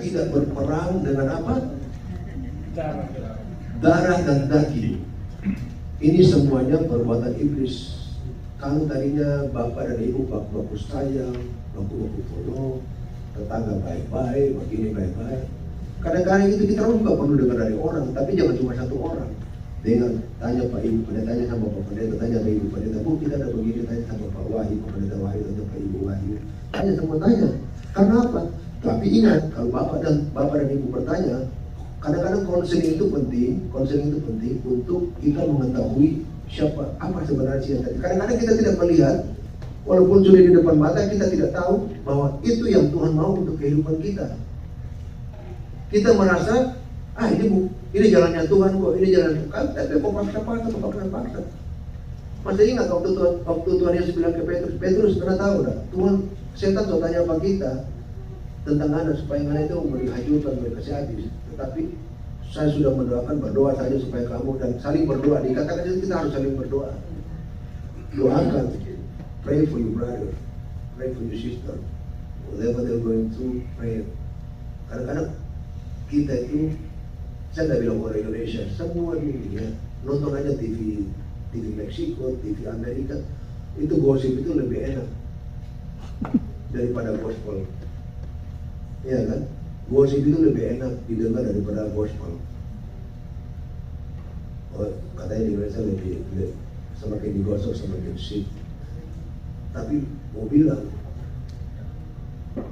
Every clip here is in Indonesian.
tidak berperang dengan apa? Darah dan daging. Ini semuanya perbuatan iblis. Kalau tadinya bapak dan ibu baku sayang, baku tolong, tetangga baik-baik, begini baik-baik. Kadang-kadang itu kita juga perlu dengar dari orang, tapi jangan cuma satu orang. Dengan tanya Pak Ibu, tanya sama Pak Pendeta, tanya sama Ibu Pendeta, Bu kita ada begini, tanya sama Pak Wahyu, Pak Pendeta Wahyu, tanya Pak Ibu Wahyu, tanya semua tanya. Karena apa? Tapi ingat, kalau bapak dan ibu bertanya, kadang-kadang konseling itu penting untuk kita mengetahui siapa, apa sebenarnya sih yang tadi. Kadang-kadang kita tidak melihat, walaupun sudah di depan mata, kita tidak tahu bahwa itu yang Tuhan mau untuk kehidupan kita. Kita merasa, ini jalannya Tuhan kok, ini jalan Tuhan, tapi kok paksa. Masih ingat waktu Tuhan Yesus bilang ke Petrus, pernah tahu dah, Tuhan, setan sudah tanya apa kita tentang Anda, supaya Anda itu dihancurkan, dikasih habis. Tetapi saya sudah mendoakan, berdoa saja supaya kamu, dan saling berdoa. Dikatakan itu kita harus saling berdoa. Doakan, pray for your brother, pray for your sister, whatever they're going through, pray. Kadang-kadang kita itu, saya tidak bilang orang Indonesia, semua dunia, nonton aja TV Meksiko, TV Amerika, itu gosip itu lebih enak daripada gospel. Iya kan? Gosip itu lebih enak didengar daripada gospel. Katanya di Indonesia lebih semakin digosok semakin sip. Tapi mau bilang,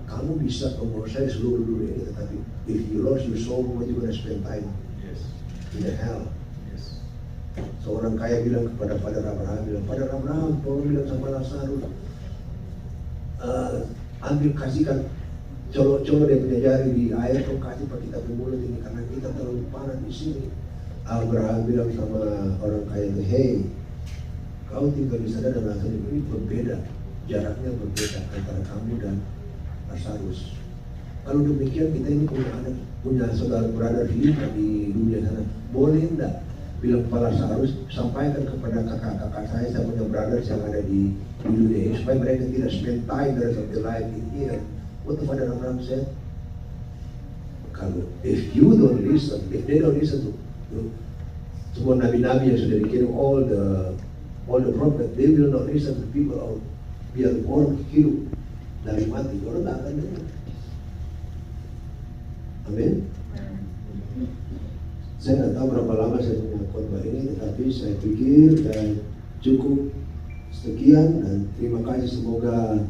kamu bisa menguasai seluruh dunia ini, tetapi if you lost your soul, what you gonna spend time in the hell? Seorang kaya bilang kepada Father Abraham, tolong bilang sama Lazarus, kasihkan colok-colok dia punya jari di air, kau kasih pak kita mulut ini karena kita terlalu panas di sini. Abraham bilang sama orang kaya itu, hey, kau tinggal di sana dan Lazarus ini berbeda, jaraknya berbeda antara kamu dan Lazarus. Kalau demikian kita ini punya saudara berada di dunia sana, boleh enggak bilang kepada Lazarus, sampaikan kepada kakak-kakak saya punya brothers yang ada di dunia ini, supaya mereka tidak spend time the rest of their life in here. What the Father Abraham said? Kalau if you don't listen, if they don't listen to semua nabi-nabi yang sudah dikirim, all the prophet, they will not listen to people out. Biar orang hidup dari mati, orang tak akan dengar. Amin. Saya tidak tahu berapa lama saya punya khotbah ini, tetapi saya pikir dan cukup sekian, dan terima kasih. Semoga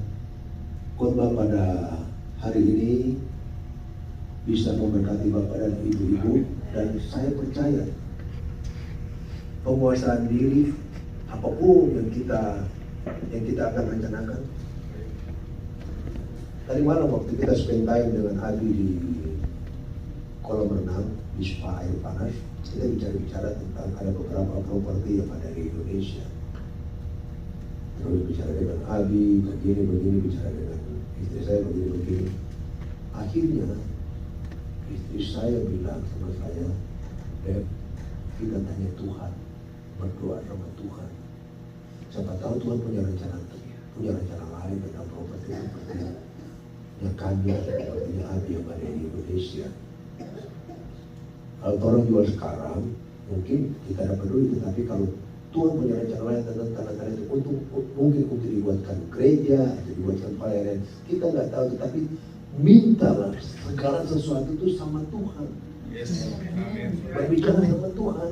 khotbah pada hari ini bisa memberkati Bapak dan Ibu-ibu, dan saya percaya penguasaan diri apapun yang kita akan rencanakan. Tadi malam waktu kita spend time dengan Abi di kolam renang di spa air panas, kita bicara tentang ada beberapa properti yang ada di Indonesia. Terus bicara dengan Abi, begini, bicara dengan istri saya begini. Akhirnya istri saya bilang sama saya, Beb, kita tanya Tuhan, berdoa sama Tuhan. Siapa tahu Tuhan punya rencana lain tentang properti yang kami sepertinya Abi yang ada di Indonesia. Kalau orang jual sekarang, mungkin kita dapat duit, tetapi kalau Tuhan punya rencana lain tentang tanah-tanah itu, mungkin untuk dibuatkan gereja, atau dibuatkan pelayanan, kita nggak tahu, tetapi mintalah segala sesuatu itu sama Tuhan. Berbicara sama Tuhan.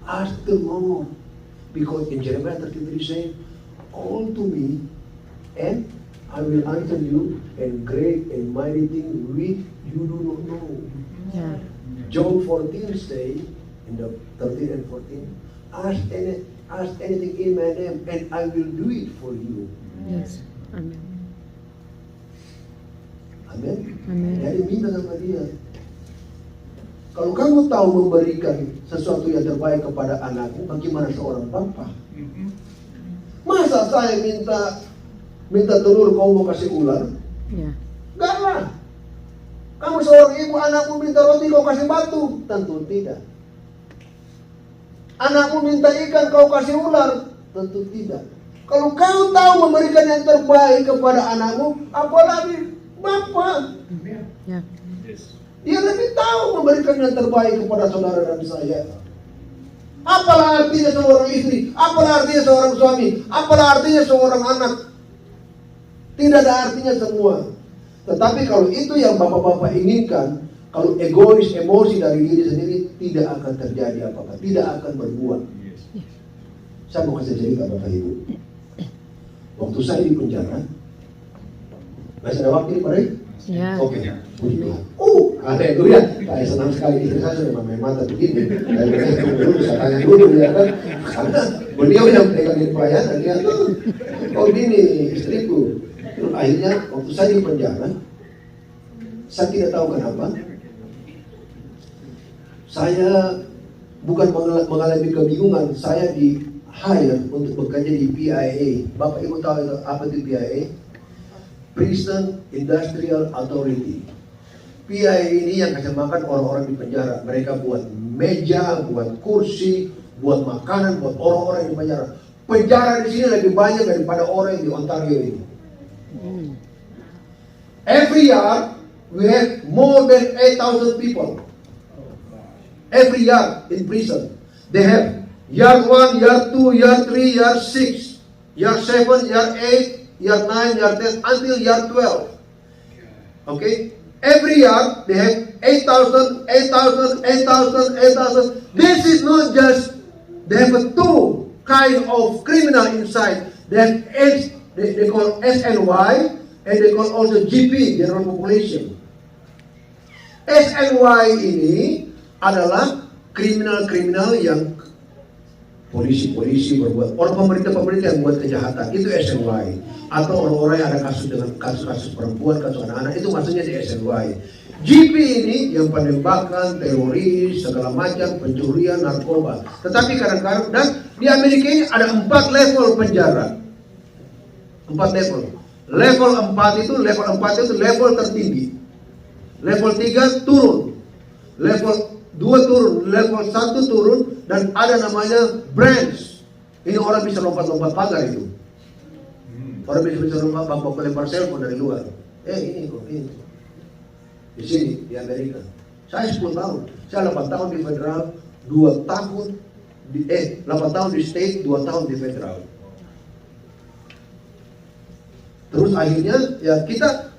Ask the Lord, because in Jeremiah 33 says, all to me, and I will answer you, and great and mighty things which you do not know. Yeah. John 14 say, in the 13 and 14, ask anything in my name, and I will do it for you. Yes. Amen. Amen. Amen. Jadi minta sama dia. Kalau kamu tahu memberikan sesuatu yang terbaik kepada anakmu, bagaimana seorang bapa? Masa saya minta telur, kau mau kasih ular? Ya. Enggak lah. Kamu seorang ibu, anakmu minta roti, kau kasih batu? Tentu tidak. Anakmu minta ikan, kau kasih ular? Tentu tidak. Kalau kau tahu memberikan yang terbaik kepada anakmu, apalagi Bapa. Ya. Dia lebih tahu memberikan yang terbaik kepada saudara dan saya. Apalah artinya seorang istri? Apalah artinya seorang suami? Apalah artinya seorang anak? Tidak ada artinya semua. Tetapi kalau itu yang bapak-bapak inginkan, kalau egois, emosi dari diri sendiri, tidak akan terjadi apa-apa. Tidak akan berbuat. Saya mau kasih cerita Bapak Ibu. Waktu saya di penjara, masih ada waktu ini Pak Rey? Ya. Oke, puji Tuhan. Haleluya. Saya senang sekali istri saya sudah main mata begini. Saya tanya dulu ya kan. Karena beliau yang pegang pelayanan dia tuh, oh gini istriku. Terus akhirnya waktu saya di penjara, saya tidak tahu kenapa. Saya bukan mengalami kebingungan. Saya di hire untuk bekerja di PIA. Bapak Ibu tahu itu apa itu PIA? Prison Industrial Authority. PIA ini yang kasih makan orang-orang di penjara. Mereka buat meja, buat kursi, buat makanan, buat orang-orang di penjara. Penjara di sini lebih banyak daripada orang yang di Ontario ini. Every year we have more than 8,000 people. Every year in prison. They have year 1, year 2, year 3, year 6, year 7, year 8, year 9, year 10, until year 12. Okay? Every year, they have 8,000, 8,000, 8,000, 8,000. This is not just, they have a two kind of criminal inside. They have they call SNY, and they call also GP, General Population. SNY ini adalah kriminal-kriminal yang polisi-polisi berbuat, orang pemerintah yang buat kejahatan, itu SNY. Atau orang-orang yang ada kasus dengan kasus-kasus perempuan, kasus anak-anak, itu maksudnya di SNY. GP ini yang penembakan, teroris, segala macam, pencurian, narkoba. Tetapi kadang-kadang, dan di Amerika ini ada 4 level penjara. 4 level. Level 4 itu level tertinggi. Level 3 turun. Level 2 turun, level 1 turun, dan ada namanya branch. Ini orang bisa lompat-lompat pagar itu. Orang bisa lompat lempar selfon dari luar. Ini kok, ini. Di sini, di Amerika. Saya 10 tahun. Saya 8 tahun di federal, 2 tahun di 8 tahun di state, 2 tahun di federal. Terus akhirnya ya kita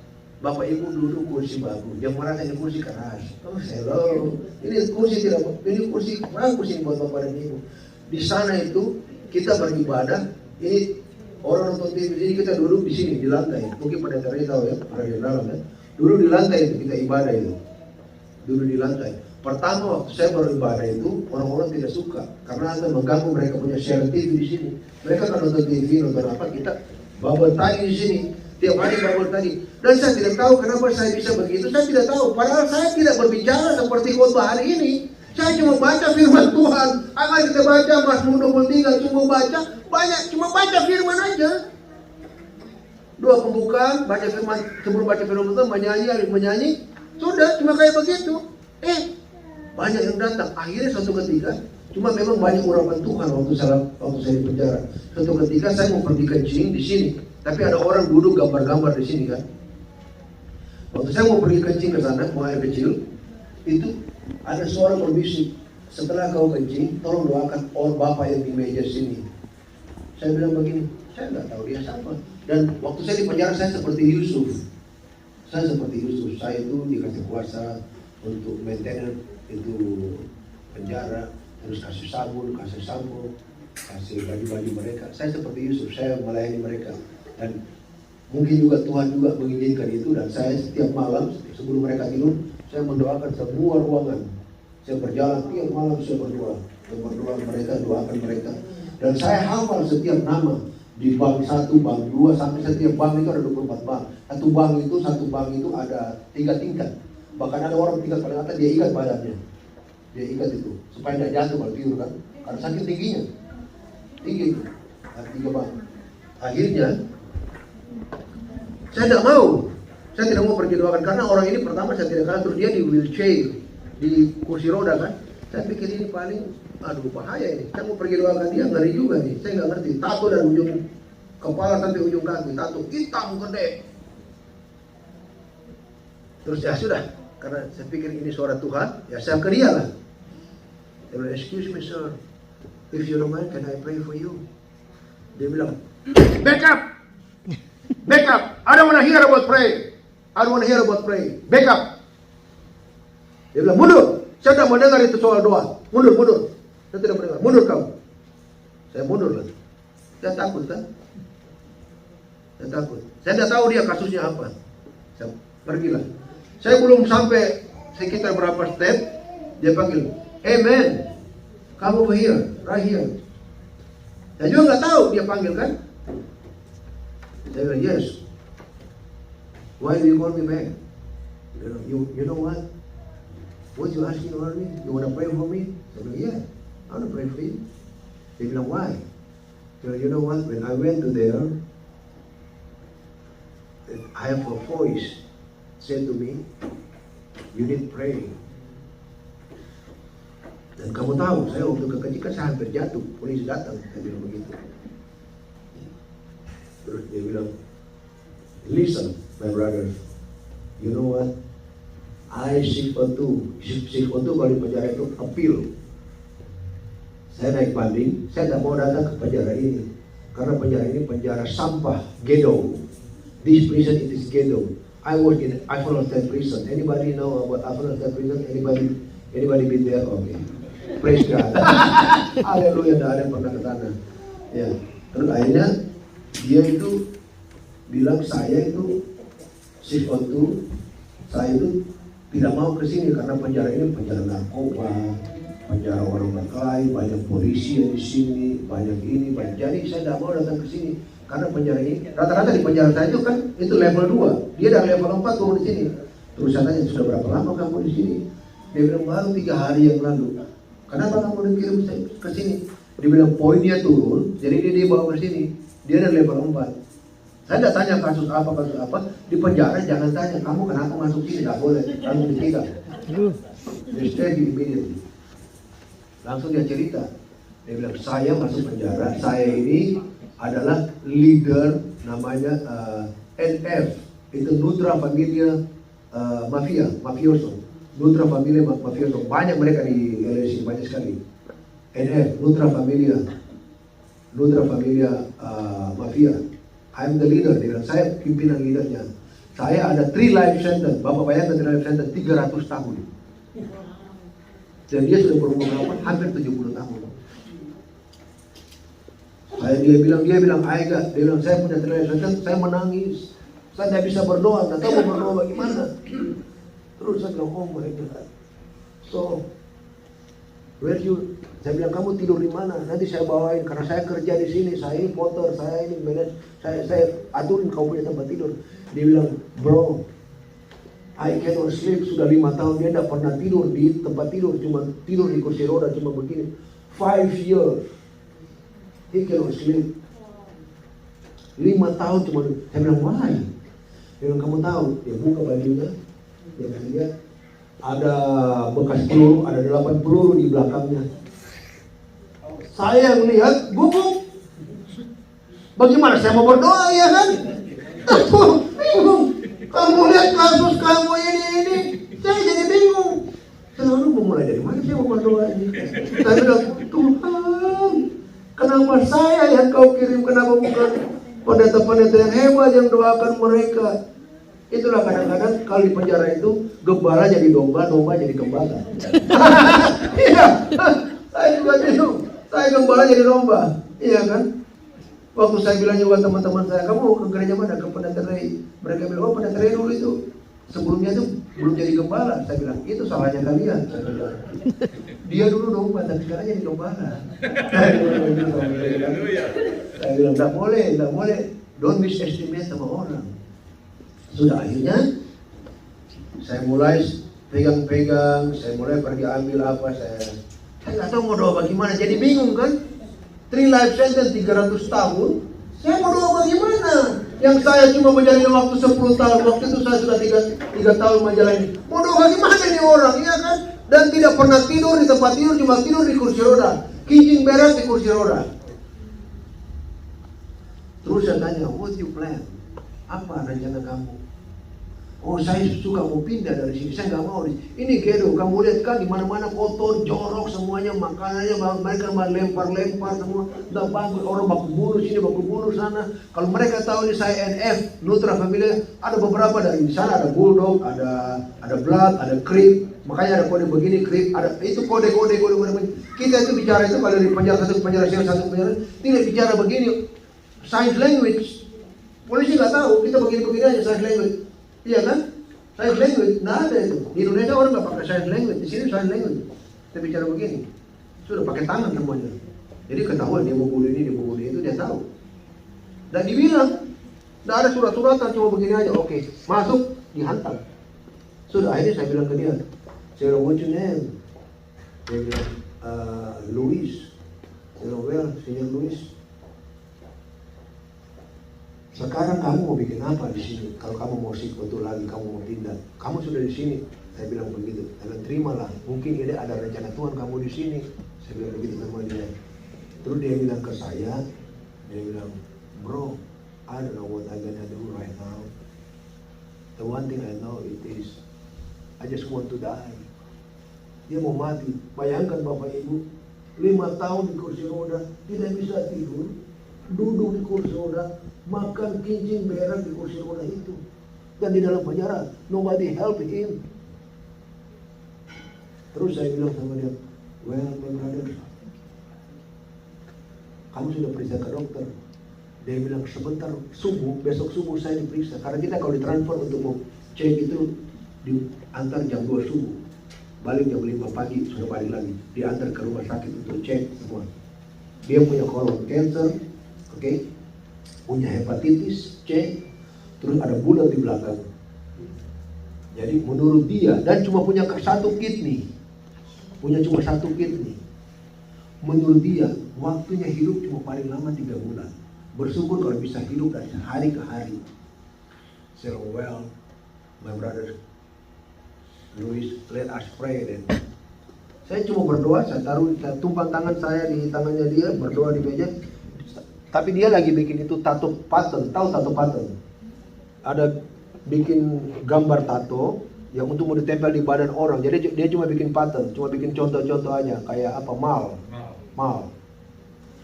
Bapak Ibu duduk kursi bagus, yang merasa ini kursi keras. Oh hello, ini kursi buat Bapak dan Ibu. Di sana itu kita beribadah. Ini orang nonton TV, ini kita duduk di sini di lantai. Mungkin pada kalian tahu ya, ada di dalam ya. Duduk di lantai itu kita ibadah itu. Duduk di lantai. Pertama waktu saya beribadah itu orang-orang tidak suka karena ada mengganggu mereka punya share TV di sini. Mereka kan nonton TV, nonton apa, kita babel tadi di sini. Tiap hari babel tadi. Dan saya tidak tahu kenapa saya bisa begitu. Saya tidak tahu. Padahal saya tidak berbicara seperti khotbah hari ini. Saya cuma baca firman Tuhan. Akan kita baca Mazmur 23. Cuma baca banyak. Cuma baca firman aja. Doa pembukaan. Baca firman. Sebelum baca firman Tuhan. Menyanyi. Sudah. Cuma kayak begitu. Banyak yang datang. Akhirnya suatu ketika. Cuma memang banyak urapan Tuhan waktu saya di penjara. Suatu ketika saya mau pergi kencing di sini. Tapi ada orang duduk gambar-gambar di sini kan. Waktu saya mau pergi kencing ke sana, mau air kecil, itu ada suara berbisik. Setelah kau kencing, tolong doakan orang bapak yang di meja sini. Saya bilang begini, saya nggak tahu dia siapa. Dan waktu saya di penjara saya seperti Yusuf. Saya itu dikasih kuasa untuk maintain itu penjara, terus kasih sabun, kasih baju-baju mereka. Saya seperti Yusuf, saya melayani mereka. Dan mungkin juga Tuhan juga mengizinkan itu. Dan saya setiap malam sebelum mereka tidur, saya mendoakan semua ruangan. Saya berjalan tiap malam, saya berdoa mereka, doakan mereka. Dan saya hafal setiap nama di bank 1, bank 2, sampai setiap bank itu ada 24 bank. Satu bank itu ada 3 tingkat. Bahkan ada orang tingkat paling atas dia ikat badannya. Dia ikat itu supaya tidak jatuh kalau tidur kan. Karena saking tingginya. Tinggi itu. Ada 3 bank. Akhirnya saya tidak mau pergi doakan karena orang ini pertama saya tidak kenal, terus dia di wheelchair, di kursi roda kan. Saya pikir ini paling bahaya ini. Saya mau pergi doakan dia, ngeri juga nih. Saya nggak ngerti. Tato dari ujung kepala sampai ujung kaki, tato hitam gede. Terus ya sudah, karena saya pikir ini suara Tuhan, ya saya ke dia lah. Dia bilang, excuse me sir, if you don't mind, can I pray for you? Dia bilang, back up! Back up! I don't want to hear about pray. I don't want to hear about pray. Back up! Dia bilang, mundur! Saya tidak mau dengar itu soal doa. Mundur, mundur. Saya tidak mau dengar. Mundur kamu. Saya mundur lagi. Saya takut kan? Saya takut. Saya tidak tahu dia kasusnya apa. Saya pergilah. Saya belum sampai sekitar berapa step, dia panggil, hey man, come over here, right here. Saya juga nggak tahu dia panggil kan. Saya bilang, yes. Why do you call me back? You know what? What you asking about me? You want to pray for me? Saya bilang, yeah, I want to pray for you. Dia bilang, why? Dia bilang, you know what? When I went to there, I have a voice said to me, you need pray. Dan kamu tahu, saya waktu kekejikan saya hampir jatuh, polisi datang, saya bilang begitu. Terus dia bilang, listen, my brother, you know what? I seek unto kalau di penjara itu appeal. Saya naik banding, saya tidak mau datang ke penjara ini, karena penjara ini penjara sampah, ghetto. This prison it is ghetto. I work in Eiffel State Prison. Anybody know about Eiffel State Prison? Anybody been there? Okay. Praise God. Haleluya, tidak ada yang pernah ke sana. Ya. Terus akhirnya dia itu bilang saya itu saya itu tidak mau ke sini karena penjara ini penjara narkoba, penjara orang berkelahi, banyak polisi yang di sini, banyak ini, banyak. Jadi saya tidak mau datang ke sini. Karena penjara ini, rata-rata di penjara saya itu kan itu level 2. Dia dari level 4 turun di sini. Terus saya tanya, sudah berapa lama kamu di sini? Dia bilang, baru 3 hari yang lalu. Kenapa kamu dikirim ke sini? Dia bilang, poinnya turun, jadi dia dibawa ke sini. Dia dari level 4. Saya tidak tanya kasus apa. Di penjara jangan tanya, kamu kenapa masuk sini? Tidak boleh, kamu ditidak. Dia stay immediately. Langsung dia cerita. Dia bilang, saya masuk penjara, saya ini adalah leader namanya NF, itu Nutra Familia Mafioso. Nutra Familia Mafioso, banyak mereka di LSI, banyak sekali. NF, Nutra Familia Mafia. I'm the leader, dia bilang, saya pimpinan leadernya. Saya ada 3 life sentence, Bapak bayangkan 3 life sentence 300 tahun. Dan dia sudah berumur berapa? Hampir 70 tahun. Dia bilang, dia bilang, saya punya terlihat, saya menangis, saya tidak bisa berdoa, tidak tahu mau berdoa bagaimana. Terus saya bilang, oh my God. So, saya bilang, kamu tidur di mana? Nanti saya bawain, karena saya kerja di sini, saya ini porter, saya ini manajer, saya aturin kau punya tempat tidur. Dia bilang, bro, I cannot sleep, sudah 5 tahun dia tidak pernah tidur di tempat tidur, cuma tidur di kursi roda, cuma begini. 5 years. He cannot sleep. 5 tahun cuma. Saya bilang, why? Dia bilang, kamu tahu? Dia buka bajunya, dia lihat ada bekas peluru, ada 8 peluru di belakangnya. Saya yang lihat, gugup. Bagaimana saya mau berdoa, ya kan? Aku bingung. Kamu lihat kasus kamu ini, saya jadi bingung. Selalu memulai dari mana saya mau berdoa ini? Saya bilang, Tuhan, kenapa saya yang kau kirim, kenapa bukan pendeta-pendeta yang hebat yang doakan mereka? Itulah kadang-kadang kalau di penjara itu gembala jadi domba, domba jadi gembala. Iya, saya juga bingung. Saya gembala jadi domba, iya kan? Waktu saya bilang juga teman-teman saya, kamu ke gereja mana? Ke Pendeta Rey. Mereka bilang, oh Pendeta Rey dulu itu. Sebelumnya itu belum jadi gembala. Saya bilang, itu salahnya kalian. Saya bilang, dia dulu domba, tapi sekarang jadi gembala. Saya bilang, tidak boleh. Don't misestimate sama orang. Sudah akhirnya, saya mulai pegang-pegang, saya mulai pergi ambil apa, saya nggak tahu mau doa bagaimana, jadi bingung kan? 3 life sentence 300 tahun, saya mau doa bagaimana? Yang saya cuma menjalani waktu 10 tahun, waktu itu saya sudah 3 tahun menjalani. Mau doa bagaimana nih orang, ya kan? Dan tidak pernah tidur di tempat tidur, cuma tidur di kursi roda, kijing beres di kursi roda. Terus saya tanya, what you plan? Apa rencana kamu? Oh, saya suka mau pindah dari sini, saya nggak mau. Ini Kedo, kamu lihat kan di mana-mana kotor, jorok semuanya, makanannya mereka lempar-lempar semua. Nggak bagus, orang baku bunuh sini, baku bunuh sana. Kalau mereka tahu ini saya NF, Nutra Familia, ada beberapa dari di sana, ada Bulldog, ada Blood, ada Creep. Makanya ada kode begini, Creep, ada itu kode-kode. Kita itu bicara itu kalau di penjara satu penjara tidak bicara begini. Sign language, polisi nggak tahu, kita begini-begini aja sign language. Iya kan? Sign language, nggak ada itu. Di Indonesia orang nggak pakai sign language, di sini sign language. Kita bicara begini, sudah pakai tangan semuanya. Jadi ketahuan dia mau bunuh ini, dia mau bunuh itu, dia tahu. Dan dibilang, nggak ada surat-suratan, cuma begini aja. Oke, masuk, dihantam. Sudah akhirnya saya bilang ke dia, saya bilang, what's your name? Dia bilang, Luis. Saya bilang, well, Senior Luis. Sekarang kamu mau bikin apa di sini? Kalau kamu mau betul lagi, kamu mau pindah, kamu sudah di sini. Saya bilang begitu. Saya bilang terimalah. Mungkin ini ada rencana Tuhan kamu di sini. Saya bilang begitu sama dia. Terus dia bilang ke saya, dia bilang, bro, I don't know what I'm gonna do right now. The one thing I know it is, I just want to die. Dia mau mati. Bayangkan Bapak Ibu, 5 tahun di kursi roda, tidak bisa tidur, duduk di kursi roda, makan kincing berak di kursi roda itu, dan di dalam penjara nobody help him. Terus saya bilang sama dia, well my brother, kamu sudah periksa ke dokter? Dia bilang sebentar, besok subuh saya diperiksa, karena kita kalau ditransfer untuk mau cek itu diantar jam 2 subuh, balik jam 5 pagi sudah balik lagi, diantar ke rumah sakit untuk cek semua. Dia punya colon cancer, oke? Punya hepatitis C, terus ada bulat di belakang. Jadi menurut dia, dan cuma punya satu kidney, menurut dia waktunya hidup cuma paling lama 3 bulan. Bersyukur kalau bisa hidup dari hari ke hari. So well, my brother Luis, let us pray then. Saya cuma berdoa, saya tumpang tangan saya di tangannya dia, berdoa di meja. Tapi dia lagi bikin itu tato pattern, tahu tato pattern? Ada bikin gambar tato yang untuk mau ditempel di badan orang. Jadi dia cuma bikin pattern, cuma bikin contoh-contoh aja, kayak apa mal.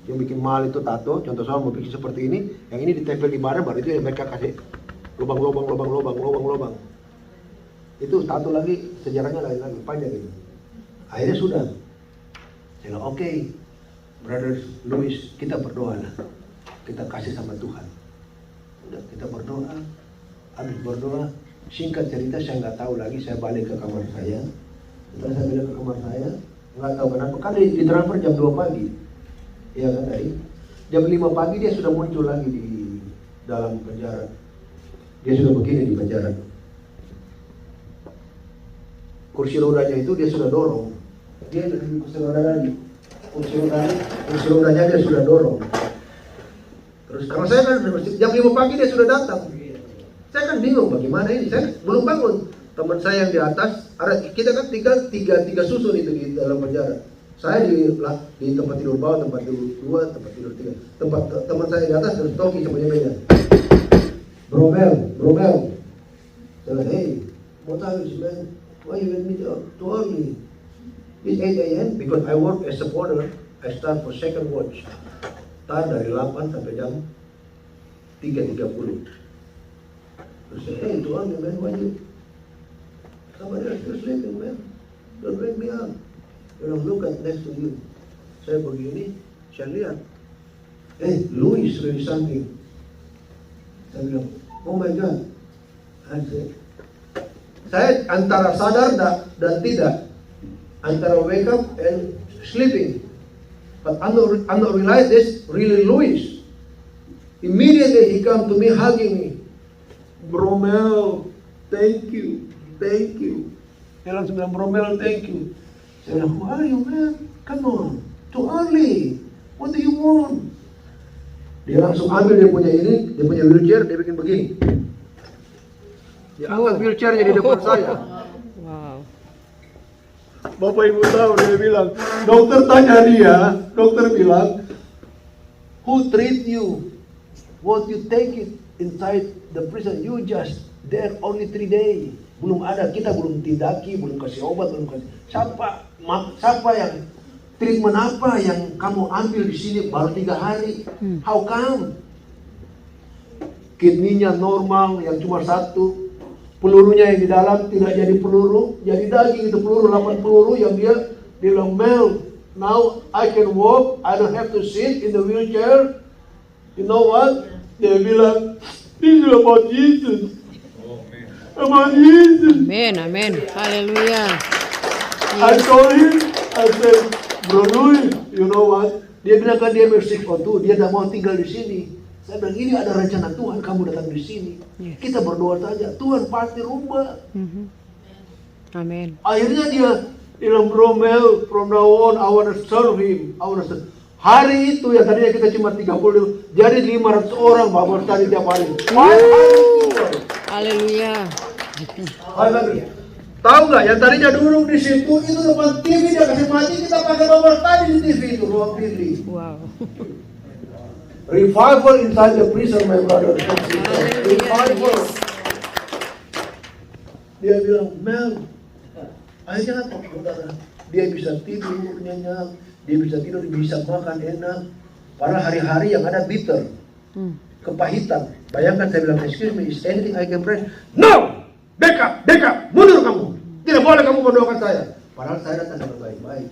Yang bikin mal itu tato, contoh saya mau bikin seperti ini, yang ini ditempel di badan, baru itu yang mereka kasih lubang. Itu tato lagi, sejarahnya lagi panjang gitu. Akhirnya sudah. Saya bilang, oke, Brother Luis, kita berdoa lah. Kita kasih sama Tuhan. Udah, kita berdoa. Habis berdoa, singkat cerita saya nggak tahu lagi, saya balik ke kamar saya. Setelah saya balik ke kamar saya, nggak tahu kenapa, kan di transfer jam 2 pagi. Iya kan tadi? Jam 5 pagi dia sudah muncul lagi di dalam penjara. Dia sudah begini di penjara. Kursi rodanya itu dia sudah dorong. Dia di kursi roda lagi. Kursi rodanya dia sudah dorong. Terus karena saya kan jam 5 pagi dia sudah datang. Saya kan bingung bagaimana ini. Saya belum bangun. Teman saya yang di atas, kita kan tiga susun itu di dalam penjara. Saya di tempat tidur bawah, tempat tidur 2, tempat tidur 3. Teman saya di atas terus toki semuanya meja. Bromel. Saya, hey, what time is it, man? Why you let me too early? It's 8 a.m. because I work as a porter. I start for second watch. Tar dari 8 sampai jam 3.30. Terus saya, hey, too early, man. Why you? Somebody else is sleeping, man. Don't wake me up. You know, look at next to you. Saya begini, saya lihat. Louis really something. Saya bilang, oh my God. Saya antara sadar dan tidak, antara wake up and sleeping. But I'm not realize this really Louis. Immediately he come to me hugging me. Bromel, thank you. Dia langsung bilang, Bromel, thank you. Saya bilang, who are you, man? Come on, too early. What do you want? Dia langsung ambil dia punya wheelchair, dia bikin begini. Dia angkat wheelchairnya di depan saya. Wow. Bapak Ibu tahu, dia bilang, dokter bilang, who treat you? What you take it inside the prison? You just There only 3 days. Belum ada, kita belum tindaki, belum kasih obat, belum kasih. Siapa yang treatment apa yang kamu ambil di sini baru 3 hari? How come? Kidney-nya normal, yang cuma 1. Pelurunya yang di dalam tidak jadi peluru, jadi daging itu peluru, 8 peluru yang dia bilang, Mel, now I can walk, I don't have to sit in the wheelchair. You know what? Dia bilang, this is about Jesus. About Jesus. Amen, amen. Haleluya. I told him, I said, Bro Louis, you know what? Dia bilang kan dia masih 602, dia tidak mau tinggal di sini. Saya bilang, ini ada rencana Tuhan kamu datang di sini. Yes. Kita berdoa saja, Tuhan pasti rubah. Amen. Akhirnya dia bilang, Bro Mel, from now on I want to serve him. I want to serve. Hari itu yang tadinya kita cuma 30, jadi 500 orang Bapak tadi tiap hari. Haleluya. Tahu nggak yang tadinya duduk di situ itu depan TV dia kasih mati, kita pakai Bapak tadi di TV itu ruang TV. Wow. Revival inside the prison, my brother. Revival. Dia bilang, Mel, akhirnya apa saudara? Dia bisa tidur nyenyak, dia bisa tidur, bisa makan enak. Padahal hari-hari yang ada bitter, kepahitan. Bayangkan saya bilang, excuse me, is anything I can pray? No! Back up, mundur kamu. Tidak boleh kamu mendoakan saya. Padahal saya datang dengan baik-baik.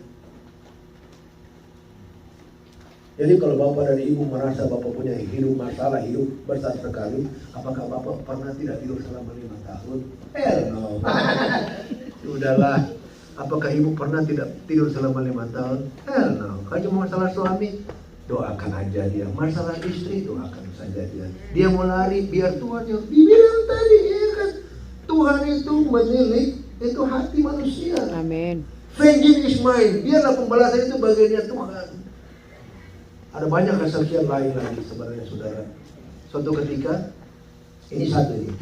Jadi kalau Bapak dan Ibu merasa Bapak punya masalah hidup besar sekali, apakah Bapak pernah tidak tidur selama 5 tahun? Hell no. Sudahlah. Apakah Ibu pernah tidak tidur selama 5 tahun? Hell no. Kalau cuma masalah suami, doakan aja dia. Masalah istri, doakan saja dia. Dia mau lari, biar Tuhan yang dibilang tadi, ya kan? Tuhan itu menilik itu hati manusia. Amin. Vengeance is mine. Biarlah pembalasan itu bagiannya Tuhan. Ada banyak kesaksian lain lagi sebenarnya saudara. Suatu ketika, ini satu ini.